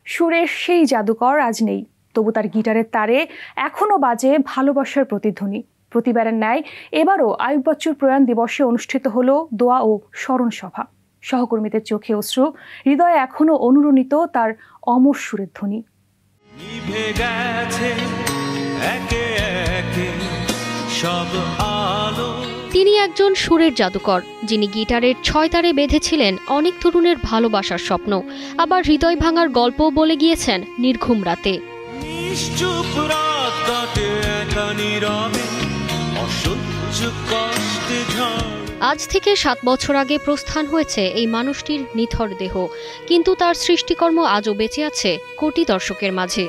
সুরের সেই জাদুকর আজ নেই, তবু তার গিটারের তারে এখনো বাজে ভালোবাসার প্রতিধ্বনি। প্রতিবারের ন্যায় এবারও আইয়ুব বাচ্চুর প্রয়াণ দিবসে অনুষ্ঠিত হলো দোয়া ও স্মরণ সভা। সহকর্মীদের চোখে অশ্রু, হৃদয়ে এখনো অনুরণিত তার অমর সুরের ধ্বনি। তিনি একজন সুরের জাদুকর, যিনি গিটারের 6 তারে বেঁধেছিলেন অনেক তরুণের ভালোবাসার স্বপ্ন, আবার হৃদয় ভাঙার গল্প বলে গিয়েছেন নির্ঘুম রাতে। আজ থেকে 7 বছর আগে প্রস্থান হয়েছে এই মানুষটির নিথর দেহ, কিন্তু তার সৃষ্টিকর্ম আজও বেঁচে আছে কোটি দর্শকের মাঝে।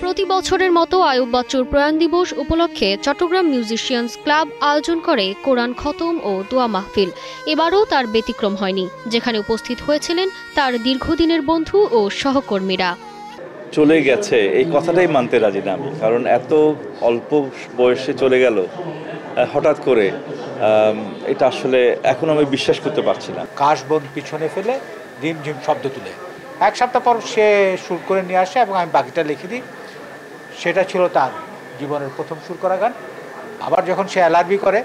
প্রতি বছরের মতো আইয়ুব বাচ্চুর প্রয়াণ দিবস উপলক্ষে চট্টগ্রাম মিউজিশিয়ানস ক্লাব আয়োজন করে কোরআন খতম ও দোয়া মাহফিল। এবারও তার ব্যতিক্রম হয়নি, যেখানে উপস্থিত হয়েছিলেন তার দীর্ঘদিনের বন্ধু ও সহকর্মীরা। চলে গেছে এই কথাটাই মানতে রাজি না আমি, কারণ এত অল্প বয়সে চলে গেল হঠাৎ করে, এটা আসলে এখন আমি বিশ্বাস করতে পারছি না। কাশবন পিছনে ফেলে ঝিমঝিম শব্দ তুলে 1 সপ্তাহ পর সে সুর করে নিয়ে আসে এবং আমি বাকিটা লিখে দিই। সেটা ছিল তার জীবনের প্রথম সুর করা গান। আবার যখন সে এলআরবি করে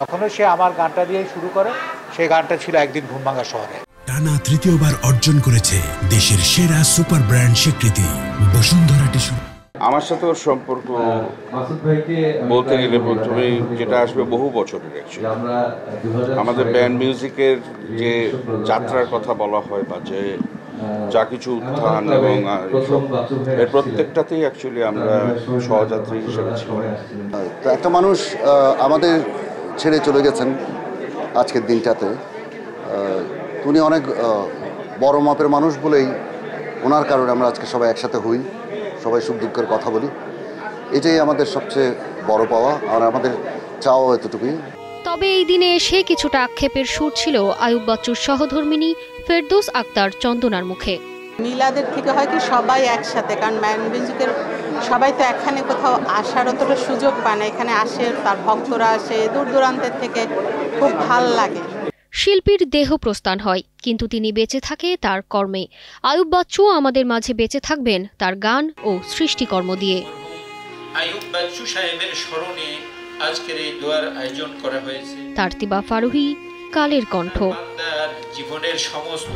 তখনও সে আমার গানটা দিয়েই শুরু করে। সেই গানটা ছিল একদিন ঘুমভাঙা শহরে। টানা তৃতীয়বার অর্জন করেছে দেশের সেরা সুপার ব্র্যান্ড স্বীকৃতি বসুন্ধরা টিস্যু। আমার সাথে ওর সম্পর্ক বলতে গেলে প্রথমে যেটা আসবে বহু বছরের। আমাদের ব্যান্ড মিউজিকের যে যাত্রার কথা বলা হয় বা যে যা কিছু উত্থান এবং এর প্রত্যেকটাতেই অ্যাকচুয়ালি আমরা সহযাত্রী হিসেবে ছিলাম। তো একটা মানুষ আমাদের ছেড়ে চলে গেছেন আজকের দিনটাতে। উনি অনেক বড় মাপের মানুষ বলেই ওনার কারণে আমরা আজকে সবাই একসাথে হই, সবাই সুখ দুঃখের কথা বলি। এটাই আমাদের সবচেয়ে বড় পাওয়া, আর আমাদের চাওয়া এতটুকুই। তবে এই দিনে এসে কিছুটা আক্ষেপের সুর ছিল আইয়ুব বাচ্চুর সহধর্মিণী ফেরদৌস আক্তার চন্দনার মুখে। মিলাদের থেকে হয় কি সবাই একসাথে, কারণ ব্যান্ড মিউজিকের সবাই তো এখানে কোথাও আসার অতটা সুযোগ পায় না, এখানে আসে তার ভক্তরা আসে দূর দূরান্তের থেকে, খুব ভাল লাগে। শিল্পীর দেহ প্রস্থান হয়, কিন্তু তিনি বেঁচে থাকে তার কর্মে। আইয়ুব বাচ্চু আমাদের মাঝে বেঁচে থাকবেন তার গান ও সৃষ্টিকর্ম দিয়ে। আইয়ুব বাচ্চু সাহেবের স্মরণে আজকের এই দোয়ার আয়োজন করা হয়েছে। তারতিবা ফারুহি, কালের কণ্ঠ। জীবনের সমস্ত